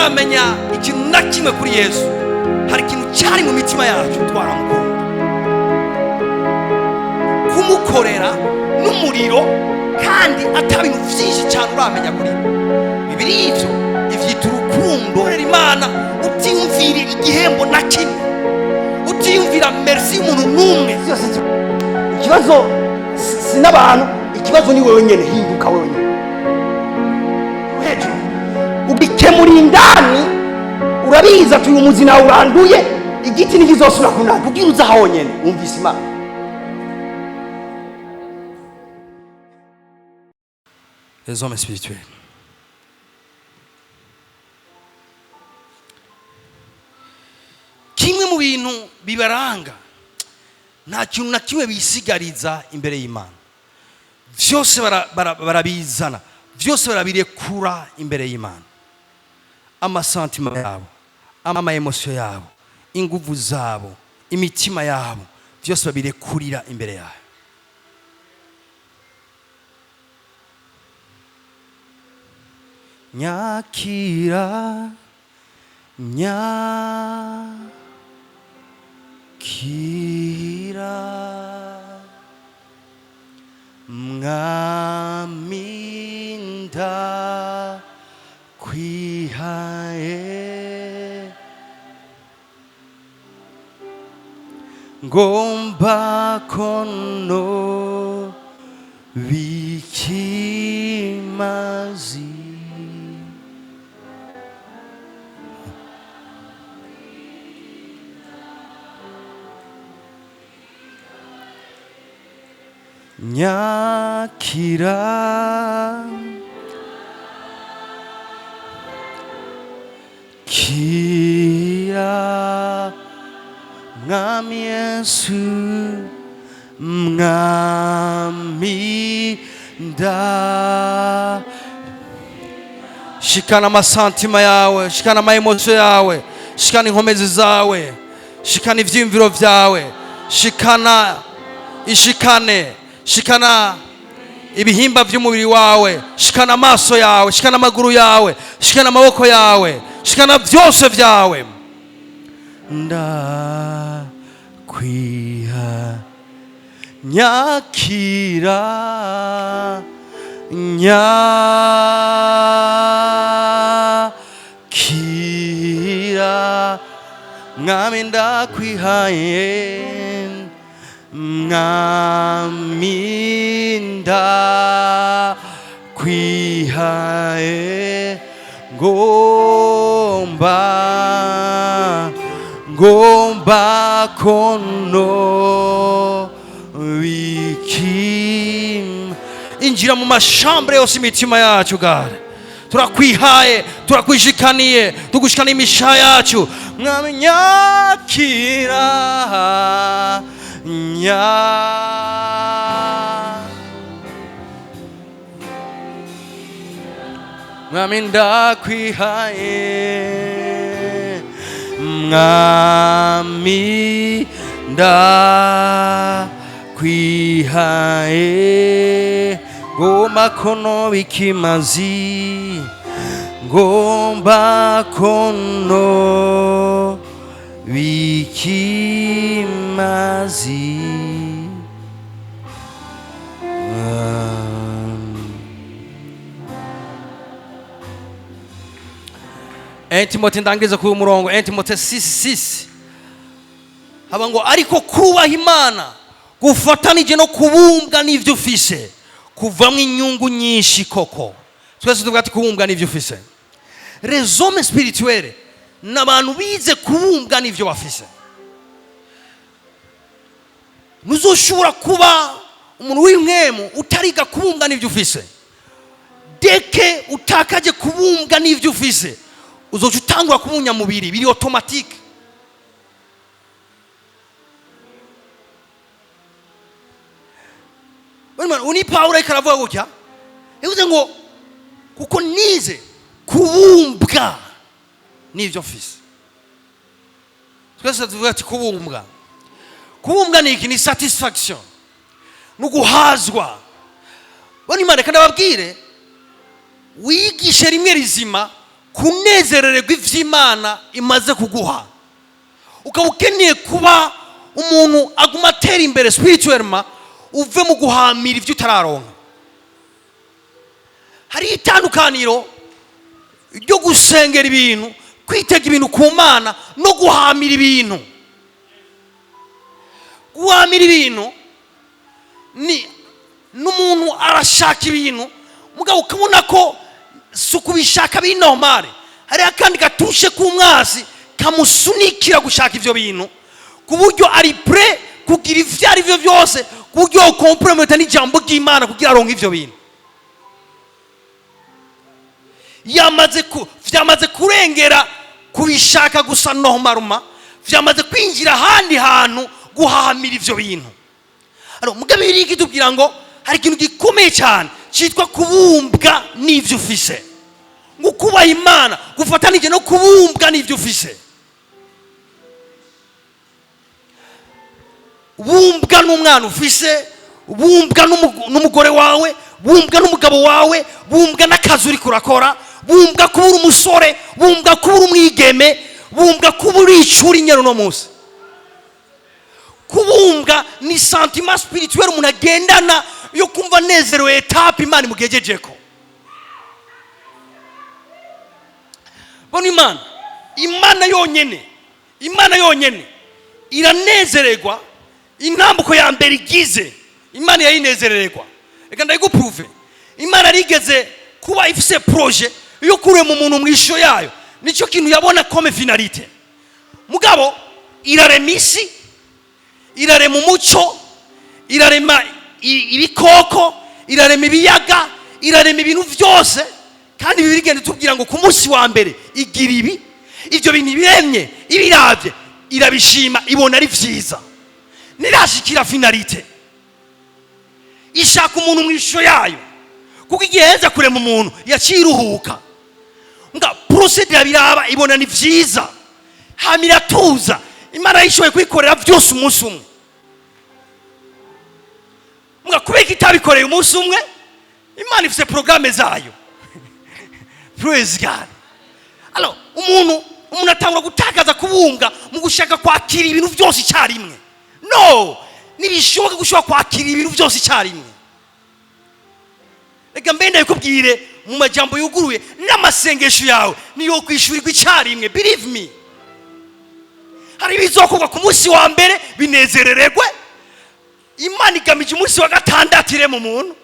tutaramenya ikintu na kimwe kuri Yesu, hari ikintu cyari mu mitima yacu twaramukunda. Kumukorera n'umuriro kandi atabintu byinshi cyane uramenya kuri Bibiri ivyita urukundo. Imana utiyumvira igihembo na kimwe, utiyumvira merci y'umuntu n'umwe. Ikibazo si n'abantu, ikibazo ni wewe nyene. Hinduka wewe nyene hejuru ubikemura indani. Urabiza tuyu umuzi nawe uranduye, igiti ntikizosubira kunana kugira uza aho nyene. Wumvise Imana. Les hommes spirituels. Kimwe mu bintu bibaranga, nta kintu na kimwe bisigariza imbere y'Imana. Vyose barabizana, vyose barabirekura imbere y'Imana. Amasantima yabo, ama emotion yabo, inguvu zabo, imitima yabo, vyose babirekurira imbere yayo. Nyakira, nyakira, mwaminda kwihaye, ngomba kono bikimazi. Nyakira, kira, mwami Yesu, mwami nda. Shikana amasantima yawe, shikana amaemosio yawe, shikana inkomezi zawe, shikana ivyiyumviro vyawe, ishikane, shikana ibihimba vy'umubiri wawe, shikana amaso yawe, shikana amaguru yawe, shikana amaboko yawe, shikana vyose vyawe. Ndakwiha, nyakira, nyakira, mwami ndakwihaye, mwami ndakwihaye, ngomba kono wikim. Injira mu mashambre yose imitima yacu God, turakwihaye, turakwijikaniye, tugushikana imisha yacu. Mwami nyakira, mwami ndakwihaye, mwami ndakwihaye, ngomba kono bikimazi, ngomba kono bikimazi. Timote ndangiza ku murongo Timote 6:6 haba ngo ariko kubaha Imana gufatanije no kubumbwa n'ivyo ufise kuvamwe inyungu nyinshi koko. Twese tuvuga ati kubumbwa n'ivyo ufise. Les hommes spirituels n'abantu bize kubumbwa n'ivyo bafise. Muzoshobora kuba umuntu w'imwemu utariga kubumbwa n'ivyo ufise. Deke utakaje kubumbwa n'ivyo ufise, uzoca utangura kumunya mubiri biri automatique. Uni Paulo ikaravuga gutya, yavuze ngo kuko nize kubumbwa n'ivyo mfise. Twese tuvuga ati kubumbwa ni iki? Ni satisfaction, nuguhazwa. Bani Imana kandi ababwire wigishe rimwe rizima kunezerererwa ivy'Imana imaze kuguha, ukaba ukeneye kuba umuntu aguma atera imbere spirituellement, uve mu guhamira ivyo utararonka. Hari itandukaniro ryo gusengera ibintu, kwitega ibintu ku Mana no guhamira ibintu. Guhamira ibintu ni n'umuntu arashaka ibintu mugabo ukabona ko sukubishaka biri normal, hari akandi gatushe ku mwasi kamusunikira gushaka ivyo bintu ku buryo ari prêt kugira ivyo ari byo byose, ku buryo compromet n'ijambo ry'Imana kugira aronke ivyo bintu. Vyamaze kurengera kubishaka gusa normalement, vyamaze kwinjira handi hantu guhamira ivyo bintu. Mugabe biri kitubwira ngo hari ikintu gikomeye cyane cyitwa kubumbwa n'ivyo ufise, ngo kubaha Imana gufatanije no kubumbwa n'ivyo ufise. Bumbwa n'umwana ufise, bumbwa n'umugore wawe, bumbwa n'umugabo wawe, bumbwa n'akazi uri kurakora, bumbwa kubura umusore, bumbwa kubura umwigeme, bumbwa kubura icuri nyero no munsi. Kubumbwa ni sentiment spirituel umuntu agendana yo kumva nezerewe etape Imana imugejejeko. Bona Imana yonyene iranezererwa intambuko ya mbere igize Imana yayinezerererwa. Reka ndayiguprove. Imana rigeze kuba ifise projet yo kure mu muntu mwisho yayo, nico kintu yabona comme finalité. Mugabo irarema isi, irarema umuco, irarema ibikoko, irarema ibiyaga, irarema ibintu byose, kandi bibigenda tubwira ngo ku munsi wa mbere igira ibi, ivyo bintu biremye ibiravye irabishima, ibona ari vyiza, nirashikira finalité. Ishaka umuntu mwisho yayo, kuko igihe heza kurema umuntu yaciruhuka, nga procedure biraba ibona ni vyiza, hamira tuza. Imana yishoye kwikorera byose umunsi umwe. Mga kubeka itabikoreye umunsi umwe, Imana ifise programme zayo. Praise God. Alors, umuntu atangura gutakaza kubumbwa mu gushaka kwakira ibintu byose icyarimwe. No, nibishoboka gushobora kwakira ibintu byose icyarimwe. Reka mbende yikubwire mu majambo yuguruye n'amasengesho yawe niyo kwishurirwa icyarimwe. Believe me. Hari bizokorwa ku munsi wa mbere binezerererwe, Imana igamije umunsi wa gatandatu ire mu muntu.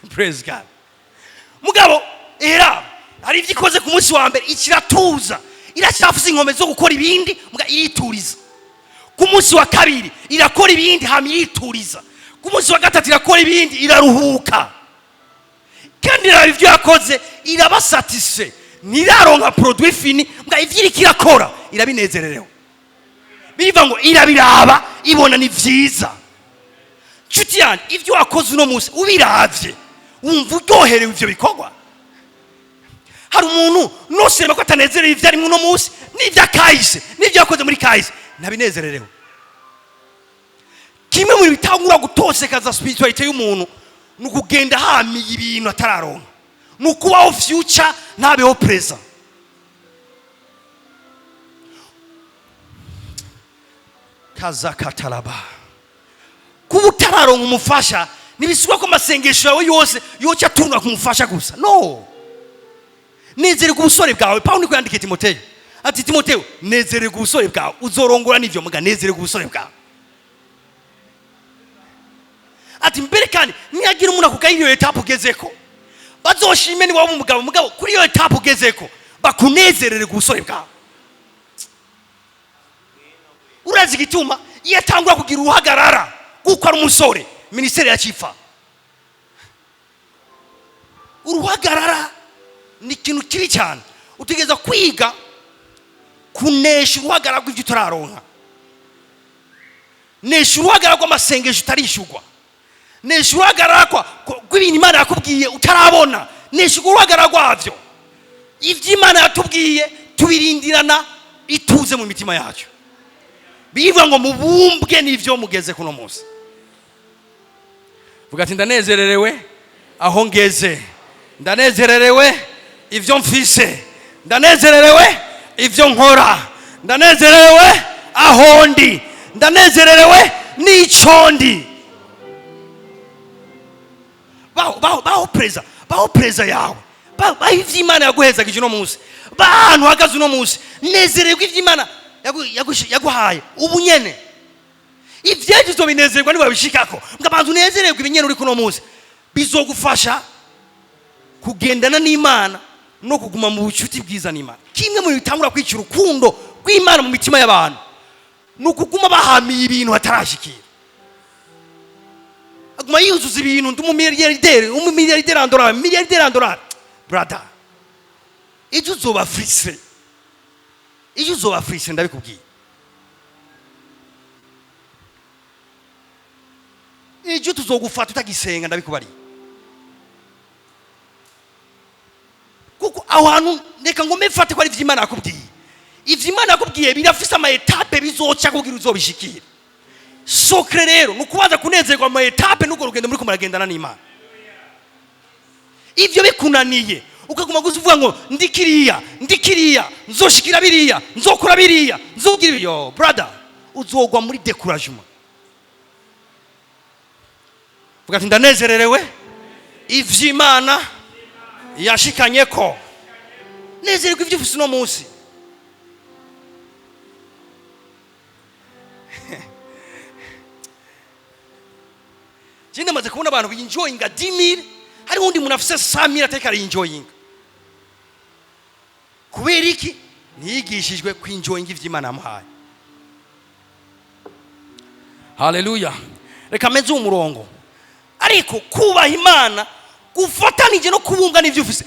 Praise God. Mugabo era hari ivyikoze ku munsi wa mbere ikiratuza, iracyafuza inkome zo gukora ibindi muga irituriza. Ku munsi wa kabiri irakora ibindi hama irituriza. Ku munsi wa gatatu irakora ibindi iraruhuka. Kandi rero ivyo yakoze irabasatisfait, niraronka produit fini muga ivyiriki irakora irabinezererewe. Biva ngo irabiraba ibona ni vyiza. Nshuti yanjye, ivyo wakoze uno munsi ubiravye wumva uryoherewe ivyo bikorwa. Hari umuntu nosema ko atanezereye ivyo ari uno munsi n'ivyo kahise, n'ivyo yakoze muri kahise ntabinezererewe. Kimwe muri bitangura gutosekaza spirituality y'umuntu nukugenda hamiye ibintu atararonka, nukubaho future ntabeho present. Kaza katalaba kuba utararonka umufasha nibisubwa ko masengesho yawe yose yoca turuna kumufasha gusa. No, nezererwa ubusore bwawe. Paulo niko yandike Timoteyo ati, Timoteyo nezererwa ubusore bwawe uzorongora n'ivyo muga nezererwa ubusore bwawe. Ati mbere kandi niyagira umuntu akugaye iyo etape ugezeko bazoshime ni waba umugabo kuri iyo etape ugezeko bakunezerererwa ubusore bwawe. Urazi gituma iyo atangura kugira uruhagarara kuko ari umusore ministeri ya chifa. Uruhagarara ni ikintu kibi cyane, utegeza kwiga kunesha uruhagarara rw'ivyo utararonka. Nesha uruhagarara rw'amasengesho utarishugwa, nesha uruhagarara rw'ibintu Imana yakubwiye utarabona, nesha uruhagarara rwavyo. Ivyo Imana yatubwiye tubirindirana ituze mu mitima yacu. Bivuga ngo mubumbwe n'ivyo mugeze kuno munsi. Vuga ati ndanezererewe aho ngeze, ndanezererewe ivyo mfise, ndanezerewe ivyo nkora, ndanezerewe aho ndi, ndanezerewe n'ico ndi. baho preza yawe, baho ivy'Imana yaguhezagije uno munsi, bahantu hagaze uno munsi, nezererwa ivy'Imana yaguhaye ubu nyene. Ivyejo uzobinezerwa niba bishikako, mgabantu unezererwa ibinyene uri kuno munsi, bizogufasha kugendana n'Imana no kuguma mu bucuti bwiza n'Imana. Kimwe mu bitangura kwica urukundo rw'Imana mu mitima y'abantu nukuguma bahamiye ibintu hatarashikira. Aguma yuzuza ibintu ndumumiliyarderi, miliyarderi andorari. Brother, ejo uzoba frisse. Ejo uzoba frisse ndabikubwiye. Ejo tuzogufata utagisenga ndabikubariye. Kuko ahantu reka ngo mefate ko ari ivy'Imana yakubwiye. Ivy'Imana yakubwiye birafise ama etape bizoca kugira uzobishikira. Sokre rero nukubanza kunezerwa ama etape nuko rugendo muri kumaragendana n'Imana. Ivyo bikunaniye ukaguma gusuvuga ngo ndikiriya nzoshikira biriya nzokora biriya nzogira yo brother, uzogwa muri découragement. Vuga ati ndanezererewe ivy'Imana yashikanye ko. Nezererwa ivyo ufise no munsi. Jinde maze kubona abantu enjoyinga 10,000, hari undi muntu afise 100,000 ateka ari enjoyinga. Kubera iki? Niyigishijwe kwinjoyinga ivy'Imana yamuhaye. Haleluya. Reka meze umurongo. Ariko kubaha Imana gufatanije no kubunga n'ivyo ufise.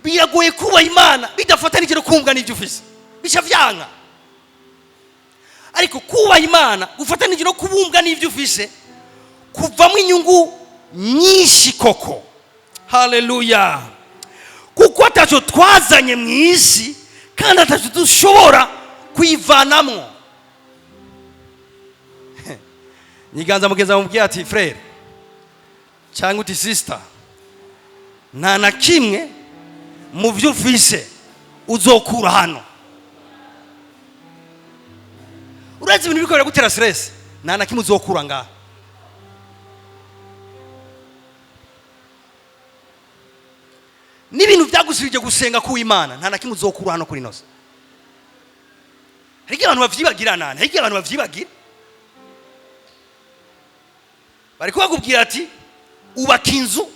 Biragoye kubaha Imana bidafatanije no kubunga n'ivyo ufise. Bisha vyanga. Ariko kubaha Imana gufatanije no kubunga n'ivyo ufise kuvamo inyungu nyinshi koko. Haleluya. Kuko ataco twazanye mw'isi kandi ataco dushobora kuyivanamwo. Niganza mugeza mubwiye ati frere cyangwa uti sister, nta na kimwe mu byo ufise uzokura hano. Urazi ibintu bikorera gutera stress, nta na kimwe uzokura ngaha. N'ibintu byagusubije gusenga ku Imana, nta na kimwe uzokura hano kuri nose. Hari abantu bavyibagira nane, hari abantu bavyibagira. Bari kubakubwira ati ubaka inzu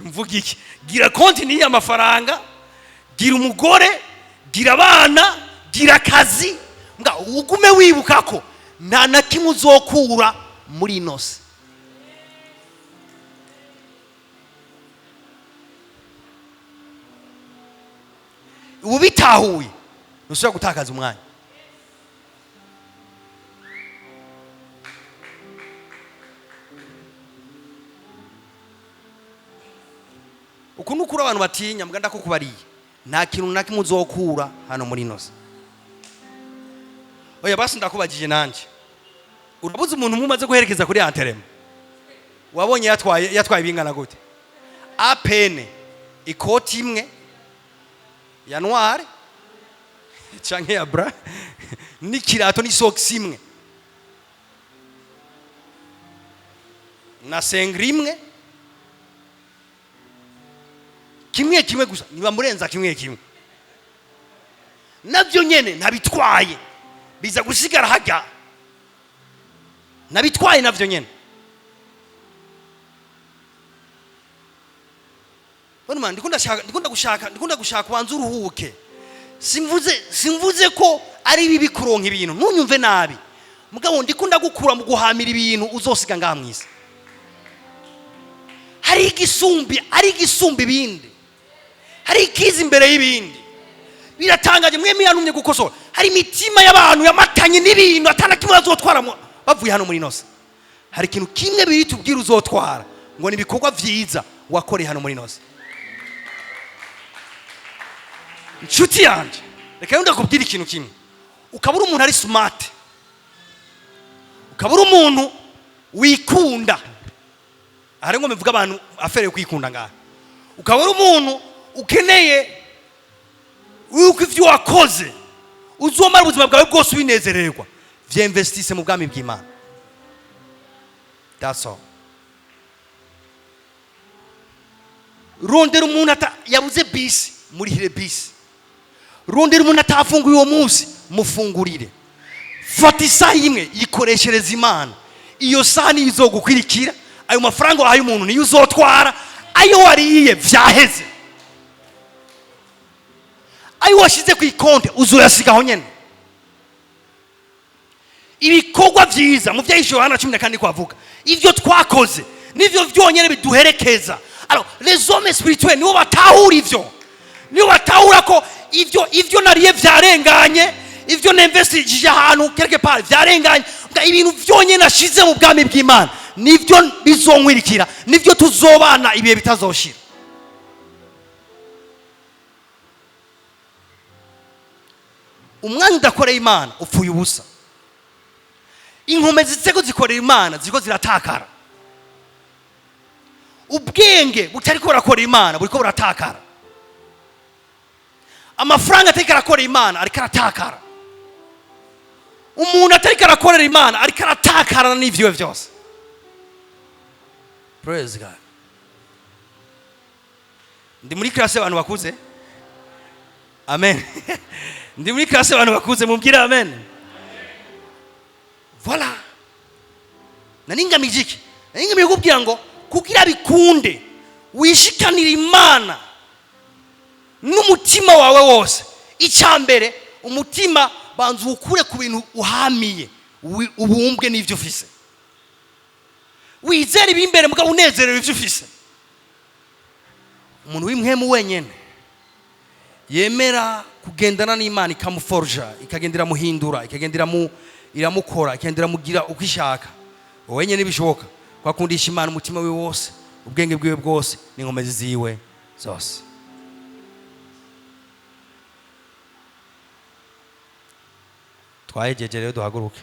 mvuga iki, gira konti ni y'amafaranga, gira umugore, gira abana, gira akazi, mbwa ugume wibuka ko nta na kimwe uzokura muri inose. Ubu bitahuye ntushobora gutakaza umwanya. Uko nukura abantu batinya mbwa ndakukubariye, nta kintu na kimwe uzokura hano muri inose. Oya basi ndakubagije nanje, urabuze umuntu mumaze guherekeza kuri anterema, wabonye yatwaye bingana gute? Apene ikoti imwe ya noir canke ya bra n'ikirato n'isocks imwe na sengri imwe, kimwe gusa niba murenza kimwe nabyo nyene ntabitwaye, biza gusigara hajya nabitwaye navyo nyene. Bano ndikunda gushaka wanzu uruhuke. Simvuze ko ari bibi kuronka ibintu, ntunyumve nabi. Mugabo ndikunda gukura mu guhamira ibintu uzosiga ngaha mwisi. Hari igisumbi ibindi. Hari ikiza imbere y'ibindi. Biratangaje mweme yanumye gukosora. Hari imitima y'abantu yamatanye n'ibintu atana kimwe azotwara bavuye hano muri nose. Hari ikintu kimwe biri tubwira uzotwara ngo ni ibikorwa vyiza wakore hano muri nose. Nshuti yanje, reka yunda kubwira ikintu kimwe. Ukabura umuntu ari smart, ukabura umuntu wikunda. Hari ngo mvuga abantu afere kwikunda ngaha. Ukabura umuntu ukeneye yuko ivyo wakoze uzomara ubuzima bwawe bwose winezererwa, vyinvestise mu bwami bw'Imana. That's all. Rondera umuntu yabuze bisi, murihire bisi. Rondera umuntu atafunguye uwo munsi, mufungurire. Fata isaha imwe yikoreshereza Imana. Iyo saha niyo izogukwirikira, ayo mafaranga wahaye umuntu niyo uzotwara, ayo wariye vyaheze. Ayo washize ku ikonte uzoyasigaho nyene. Ibikorwa vyiza mu vyahise Yohana 14 kwavuga, ivyo twakoze nivyo vyonyene biduherekeza. Alors les hommes spirituels nibo batahura ivyo, nibo batahura ko ivyo nariye vyarenganye, ivyo ninvestije ahantu quelque part vyarenganye, ibintu vyonyene nashize mu bwami bw'Imana nivyo bizonkwirikira, nivyo tuzobana ibihe bitazoshira. Umwanya udakoreye Imana upfuye ubusa. Inkomezi ziko zikorera Imana ziko ziratakara. Ubwenge butariko burakora Imana buriko buratakara. Amafaranga atariko arakora Imana ariko aratakara. Umuntu atariko arakorera Imana ariko aratakara n'ivyo vyose. Praise God. Ndi muri classe abantu bakuze. Amen. Ndi muri classe abantu bakuze mumbwire amen. Voilà. Naningamije iki? Naningamije kubwira ngo kugira bikunde wishikanira Imana n'umutima wawe wose. Icyambere umutima banza ukure ku bintu uhamiye, ubumbwe n'ivyo ufise. Wizere ibimbere mugabo unezerewe ivyo ufise. Umuntu w'imwemu wenyene yemera kugendana n'Imana ikamuforja, ikagendera muhindura, ikagendera iramukora, ikagendera mugira ukishaka. Wenyene bishoboka kwakundisha Imana umutima we wose, ubwenge bwiwe bwose, n'inkomezi ziwe zose. Twayejeje rero duhaguruke.